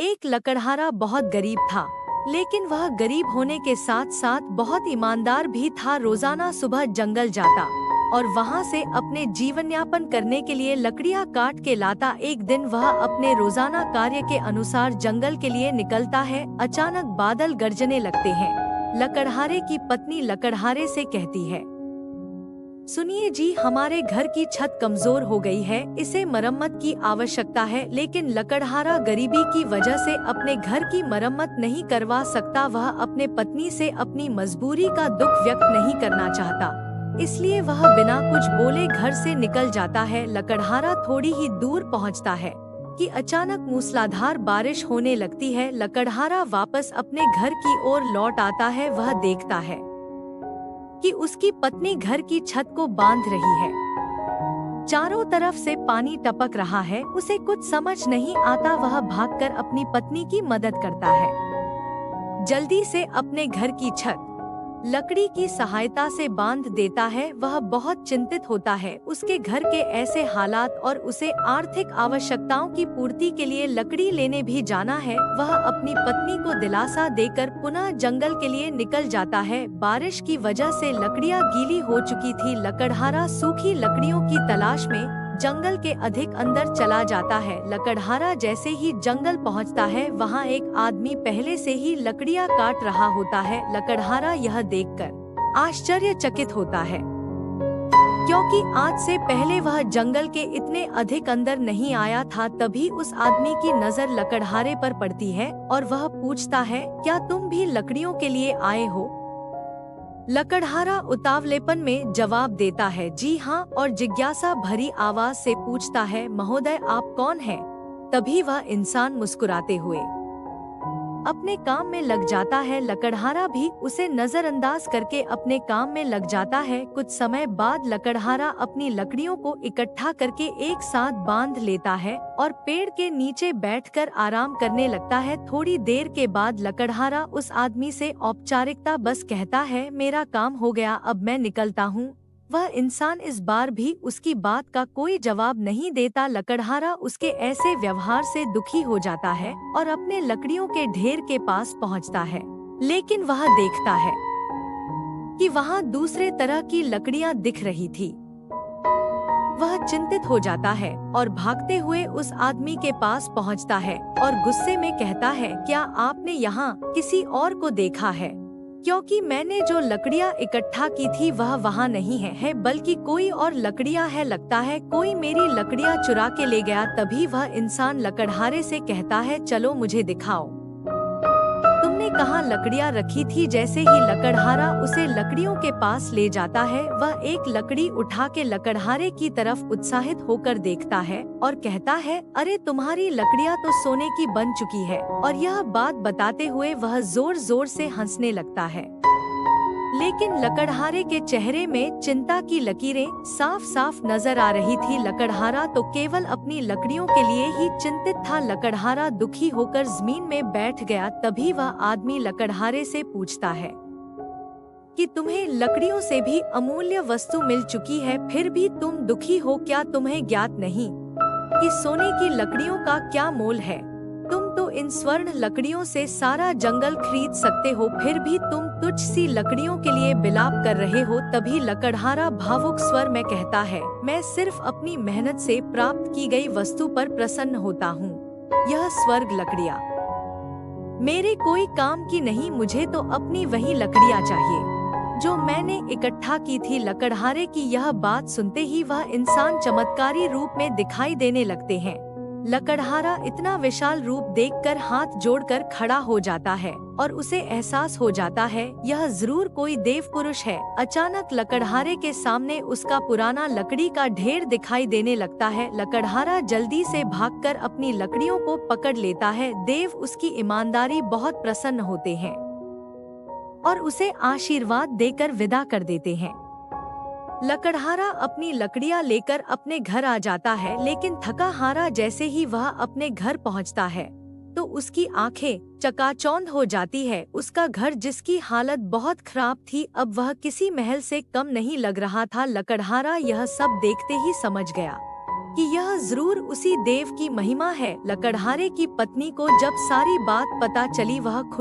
एक लकड़हारा बहुत गरीब था, लेकिन वह गरीब होने के साथ साथ बहुत ईमानदार भी था। रोजाना सुबह जंगल जाता और वहां से अपने जीवन यापन करने के लिए लकड़ियां काट के लाता। एक दिन वह अपने रोजाना कार्य के अनुसार जंगल के लिए निकलता है। अचानक बादल गरजने लगते हैं। लकड़हारे की पत्नी लकड़हारे से कहती है, सुनिए जी, हमारे घर की छत कमजोर हो गई है, इसे मरम्मत की आवश्यकता है। लेकिन लकड़हारा गरीबी की वजह से अपने घर की मरम्मत नहीं करवा सकता। वह अपने पत्नी से अपनी मजबूरी का दुख व्यक्त नहीं करना चाहता, इसलिए वह बिना कुछ बोले घर से निकल जाता है। लकड़हारा थोड़ी ही दूर पहुंचता है कि अचानक मूसलाधार बारिश होने लगती है। लकड़हारा वापस अपने घर की ओर लौट आता है। वह देखता है कि उसकी पत्नी घर की छत को बांध रही है। चारों तरफ से पानी टपक रहा है। उसे कुछ समझ नहीं आता। वह भागकर अपनी पत्नी की मदद करता है। जल्दी से अपने घर की छत लकड़ी की सहायता से बांध देता है। वह बहुत चिंतित होता है। उसके घर के ऐसे हालात और उसे आर्थिक आवश्यकताओं की पूर्ति के लिए लकड़ी लेने भी जाना है। वह अपनी पत्नी को दिलासा देकर पुनः जंगल के लिए निकल जाता है। बारिश की वजह से लकड़ियां गीली हो चुकी थी। लकड़हारा सूखी लकड़ियों की तलाश में जंगल के अधिक अंदर चला जाता है। लकड़हारा जैसे ही जंगल पहुंचता है, वहां एक आदमी पहले से ही लकड़ियां काट रहा होता है। लकड़हारा यह देखकर आश्चर्यचकित होता है, क्योंकि आज से पहले वह जंगल के इतने अधिक अंदर नहीं आया था। तभी उस आदमी की नजर लकड़हारे पर पड़ती है और वह पूछता है, क्या तुम भी लकड़ियों के लिए आए हो? लकड़हारा उतावलेपन में जवाब देता है, जी हाँ, और जिज्ञासा भरी आवाज से पूछता है, महोदय आप कौन हैं? तभी वह इंसान मुस्कुराते हुए अपने काम में लग जाता है। लकड़हारा भी उसे नजरअंदाज करके अपने काम में लग जाता है। कुछ समय बाद लकड़हारा अपनी लकड़ियों को इकट्ठा करके एक साथ बांध लेता है और पेड़ के नीचे बैठकर आराम करने लगता है। थोड़ी देर के बाद लकड़हारा उस आदमी से औपचारिकता बस कहता है, मेरा काम हो गया, अब मैं निकलता हूँ। वह इंसान इस बार भी उसकी बात का कोई जवाब नहीं देता। लकड़हारा उसके ऐसे व्यवहार से दुखी हो जाता है और अपने लकड़ियों के ढेर के पास पहुंचता है, लेकिन वह देखता है कि वहां दूसरे तरह की लकड़ियां दिख रही थी। वह चिंतित हो जाता है और भागते हुए उस आदमी के पास पहुंचता है और गुस्से में कहता है, क्या आपने यहाँ किसी और को देखा है? क्योंकि मैंने जो लकड़ियां इकट्ठा की थी वह वहाँ नहीं है, बल्कि कोई और लकड़ियां है। लगता है कोई मेरी लकड़ियां चुरा के ले गया। तभी वह इंसान लकड़हारे से कहता है, चलो मुझे दिखाओ, तुमने कहाँ लकड़ियां रखी थी? जैसे ही लकड़हारा उसे लकड़ियों के पास ले जाता है, वह एक लकड़ी उठा के लकड़हारे की तरफ उत्साहित होकर देखता है और कहता है, अरे तुम्हारी लकड़ियां तो सोने की बन चुकी है। और यह बात बताते हुए वह जोर जोर से हंसने लगता है, लेकिन लकड़हारे के चेहरे में चिंता की लकीरें साफ साफ नजर आ रही थी। लकड़हारा तो केवल अपनी लकड़ियों के लिए ही चिंतित था। लकड़हारा दुखी होकर जमीन में बैठ गया। तभी वह आदमी लकड़हारे से पूछता है कि तुम्हें लकड़ियों से भी अमूल्य वस्तु मिल चुकी है, फिर भी तुम दुखी हो? क्या तुम्हें ज्ञात नहीं कि सोने की लकड़ियों का क्या मोल है? तुम तो इन स्वर्ण लकड़ियों से सारा जंगल खरीद सकते हो, फिर भी तुम तुच्छ सी लकड़ियों के लिए बिलाप कर रहे हो। तभी लकड़हारा भावुक स्वर में कहता है, मैं सिर्फ अपनी मेहनत से प्राप्त की गई वस्तु पर प्रसन्न होता हूँ। यह स्वर्ग लकड़ियाँ मेरे कोई काम की नहीं, मुझे तो अपनी वही लकड़ियाँ चाहिए जो मैंने इकट्ठा की थी। लकड़हारे की यह बात सुनते ही वह इंसान चमत्कारी रूप में दिखाई देने लगते हैं। लकड़हारा इतना विशाल रूप देखकर हाथ जोड़कर खड़ा हो जाता है और उसे एहसास हो जाता है, यह जरूर कोई देव पुरुष है। अचानक लकड़हारे के सामने उसका पुराना लकड़ी का ढेर दिखाई देने लगता है। लकड़हारा जल्दी से भागकर अपनी लकड़ियों को पकड़ लेता है। देव उसकी ईमानदारी बहुत प्रसन्न होते हैं और उसे आशीर्वाद देकर विदा कर देते हैं। लकड़हारा अपनी लकड़ियां लेकर अपने घर आ जाता है, लेकिन थका हारा जैसे ही वह अपने घर पहुंचता है तो उसकी आंखें चकाचौंध हो जाती है। उसका घर, जिसकी हालत बहुत खराब थी, अब वह किसी महल से कम नहीं लग रहा था। लकड़हारा यह सब देखते ही समझ गया कि यह जरूर उसी देव की महिमा है। लकड़हारे की पत्नी को जब सारी बात पता चली वह खुश